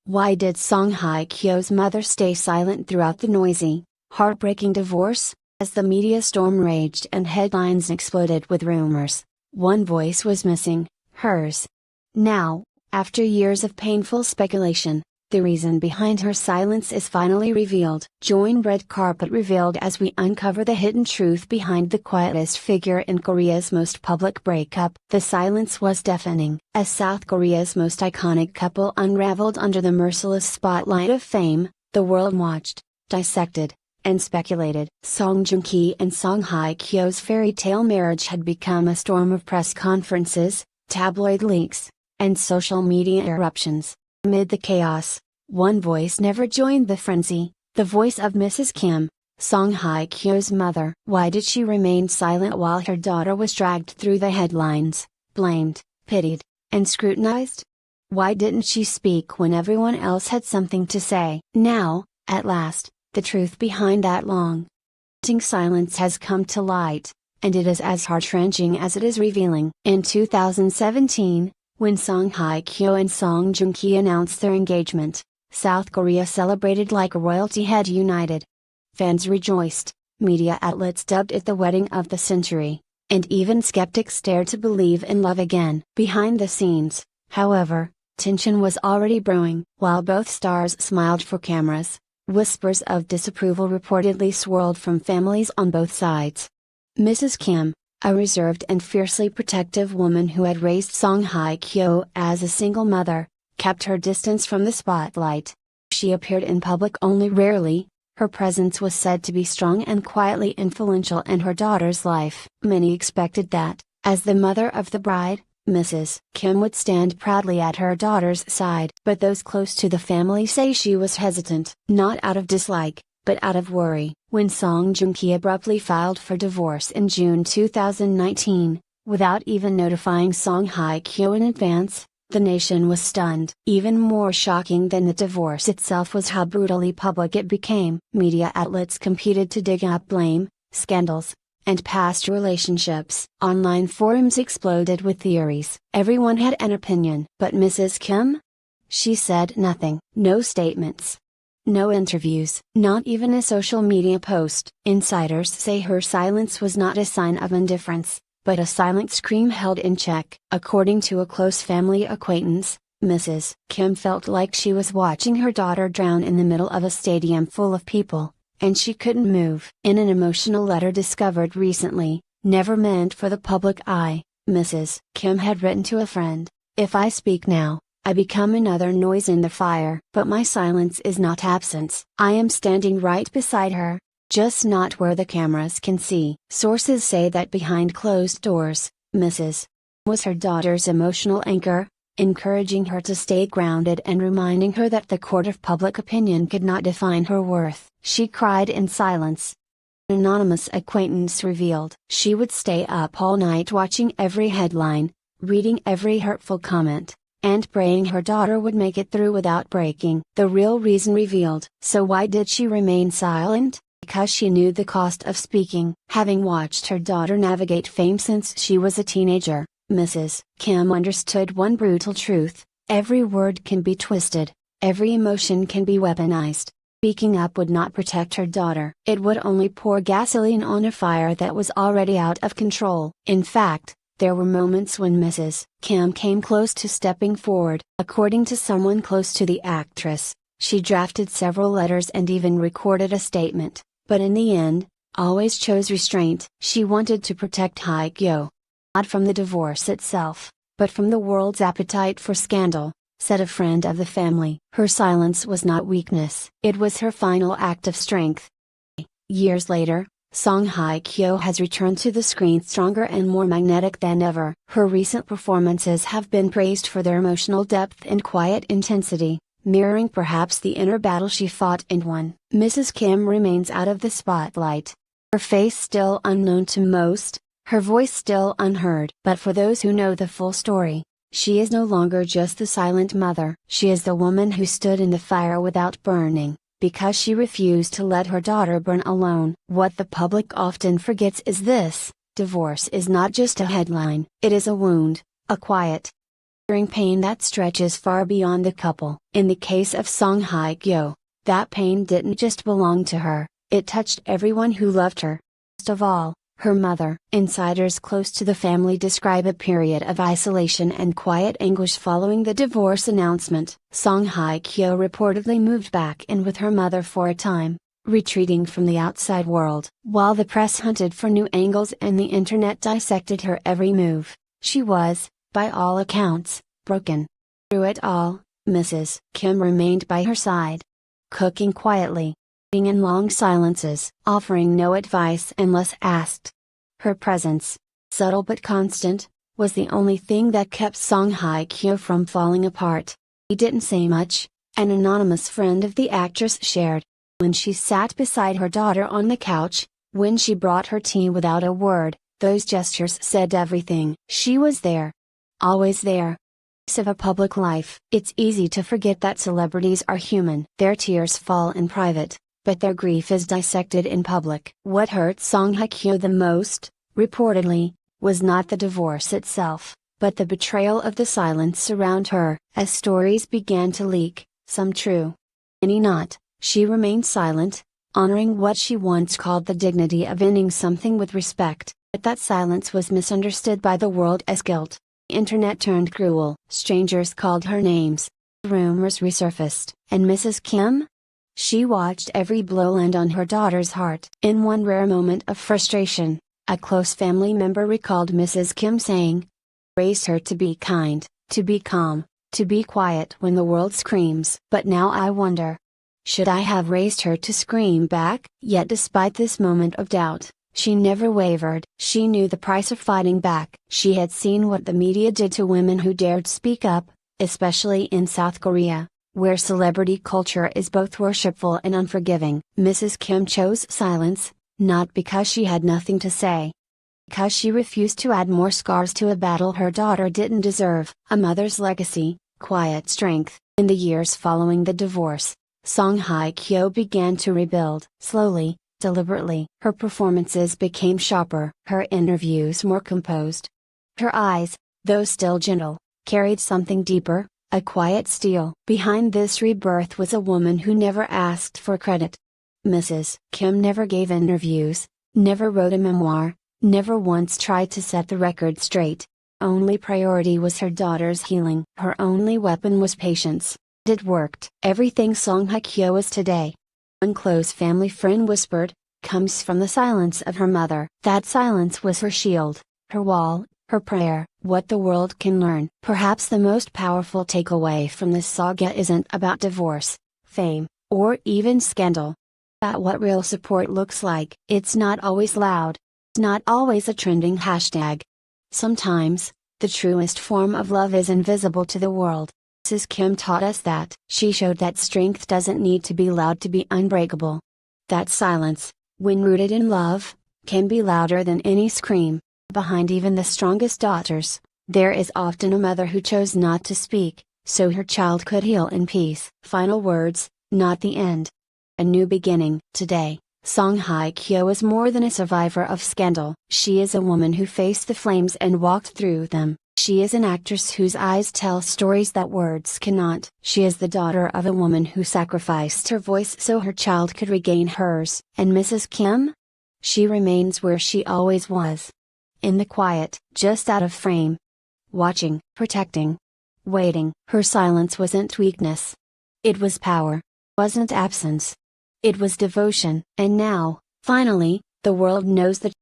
Why did Song Hye Kyo's mother stay silent throughout the noisy, heartbreaking divorce? As the media storm raged and headlines exploded with rumors, one voice was missing, hers. Now, after years of painful speculation, the reason behind her silence is finally revealed. Join Red Carpet Revealed as we uncover the hidden truth behind the quietest figure in Korea's most public breakup. The silence was deafening, as South Korea's most iconic couple unraveled under the merciless spotlight of fame. The world watched, dissected, and speculated. Song Joong Ki and Song Hye Kyo's fairy tale marriage had become a storm of press conferences, tabloid leaks, and social media eruptions. Amid the chaos, one voice never joined the frenzy, the voice of Mrs. Kim, Song Hye Kyo's mother. Why did she remain silent while her daughter was dragged through the headlines, blamed, pitied, and scrutinized? Why didn't she speak when everyone else had something to say? Now, at last, the truth behind that long silence has come to light, and it is as heart-wrenching as it is revealing. In 2017, when Song Hye Kyo and Song Joong Ki announced their engagement, South Korea celebrated like royalty had united. Fans rejoiced, media outlets dubbed it the wedding of the century, and even skeptics dared to believe in love again. Behind the scenes, however, tension was already brewing. While both stars smiled for cameras, whispers of disapproval reportedly swirled from families on both sides. Mrs. Kim, a reserved and fiercely protective woman who had raised Song Hye Kyo as a single mother, kept her distance from the spotlight. She appeared in public only rarely. Her presence was said to be strong and quietly influential in her daughter's life. Many expected that, as the mother of the bride, Mrs. Kim would stand proudly at her daughter's side. But those close to the family say she was hesitant, not out of dislike, but out of worry. When Song Joong Ki abruptly filed for divorce in June 2019, without even notifying Song Hye Kyo in advance, the nation was stunned. Even more shocking than the divorce itself was how brutally public it became. Media outlets competed to dig up blame, scandals, and past relationships. Online forums exploded with theories. Everyone had an opinion. But Mrs. Kim? She said nothing. No statements. No interviews. Not even a social media post. Insiders say her silence was not a sign of indifference, but a silent scream held in check. According to a close family acquaintance, Mrs. Kim felt like she was watching her daughter drown in the middle of a stadium full of people, and she couldn't move. In an emotional letter discovered recently, never meant for the public eye, Mrs. Kim had written to a friend, "If I speak now, I become another noise in the fire. But my silence is not absence. I am standing right beside her, just not where the cameras can see." Sources say that behind closed doors, Mrs. was her daughter's emotional anchor, encouraging her to stay grounded and reminding her that the court of public opinion could not define her worth. She cried in silence. An anonymous acquaintance revealed she would stay up all night watching every headline, reading every hurtful comment, and praying her daughter would make it through without breaking. The real reason revealed. So why did she remain silent? Because she knew the cost of speaking. Having watched her daughter navigate fame since she was a teenager, Mrs. Kim understood one brutal truth: every word can be twisted, every emotion can be weaponized. Speaking up would not protect her daughter. It would only pour gasoline on a fire that was already out of control. In fact, there were moments when Mrs. Kim came close to stepping forward. According to someone close to the actress, she drafted several letters and even recorded a statement, but in the end, always chose restraint. She wanted to protect Hye Kyo, not from the divorce itself, but from the world's appetite for scandal, said a friend of the family. Her silence was not weakness. It was her final act of strength. Years later, Song Hye Kyo has returned to the screen stronger and more magnetic than ever. Her recent performances have been praised for their emotional depth and quiet intensity, mirroring perhaps the inner battle she fought and won. Mrs. Kim remains out of the spotlight. Her face still unknown to most, her voice still unheard. But for those who know the full story, she is no longer just the silent mother. She is the woman who stood in the fire without burning, because she refused to let her daughter burn alone. What the public often forgets is this: divorce is not just a headline, it is a wound, a quiet, Enduring pain that stretches far beyond the couple. In the case of Song Hye Kyo, that pain didn't just belong to her, it touched everyone who loved her. Most of all, her mother. Insiders close to the family describe a period of isolation and quiet anguish following the divorce announcement. Song Hye Kyo reportedly moved back in with her mother for a time, retreating from the outside world. While the press hunted for new angles and the internet dissected her every move, she was, by all accounts, broken. Through it all, Mrs. Kim remained by her side. Cooking quietly, being in long silences, offering no advice unless asked. Her presence, subtle but constant, was the only thing that kept Song Hye Kyo from falling apart. He didn't say much, an anonymous friend of the actress shared. When she sat beside her daughter on the couch, when she brought her tea without a word, those gestures said everything. She was there. Always there. Of a public life. It's easy to forget that celebrities are human. Their tears fall in private, but their grief is dissected in public. What hurt Song Hye Kyo the most, reportedly, was not the divorce itself, but the betrayal of the silence around her. As stories began to leak, some true, many not, she remained silent, honoring what she once called the dignity of ending something with respect. But that silence was misunderstood by the world as guilt. Internet turned cruel. Strangers called her names. Rumors resurfaced. And Mrs. Kim? She watched every blow land on her daughter's heart. In one rare moment of frustration, a close family member recalled Mrs. Kim saying, "Raised her to be kind, to be calm, to be quiet when the world screams. But now I wonder, should I have raised her to scream back?" Yet despite this moment of doubt, she never wavered. She knew the price of fighting back. She had seen what the media did to women who dared speak up, especially in South Korea, where celebrity culture is both worshipful and unforgiving. Mrs. Kim chose silence, not because she had nothing to say, because she refused to add more scars to a battle her daughter didn't deserve. A mother's legacy, quiet strength. In the years following the divorce, Song Hye Kyo began to rebuild. Slowly, deliberately. Her performances became sharper, her interviews more composed. Her eyes, though still gentle, carried something deeper, a quiet steel. Behind this rebirth was a woman who never asked for credit. Mrs. Kim never gave interviews, never wrote a memoir, never once tried to set the record straight. Only priority was her daughter's healing. Her only weapon was patience. It worked. Everything Song Hye Kyo is today, one close family friend whispered, comes from the silence of her mother. That silence was her shield, her wall, her prayer. What the world can learn. Perhaps the most powerful takeaway from this saga isn't about divorce, fame, or even scandal. About what real support looks like. It's not always loud. It's not always a trending hashtag. Sometimes, the truest form of love is invisible to the world. Mrs. Kim taught us that. She showed that strength doesn't need to be loud to be unbreakable. That silence, when rooted in love, can be louder than any scream. Behind even the strongest daughters, there is often a mother who chose not to speak, so her child could heal in peace. Final words, not the end. A new beginning. Today, Song Hye Kyo is more than a survivor of scandal. She is a woman who faced the flames and walked through them. She is an actress whose eyes tell stories that words cannot. She is the daughter of a woman who sacrificed her voice so her child could regain hers. And Mrs. Kim? She remains where she always was. In the quiet, just out of frame. Watching, protecting, waiting. Her silence wasn't weakness. It was power. Wasn't absence. It was devotion. And now, finally, the world knows the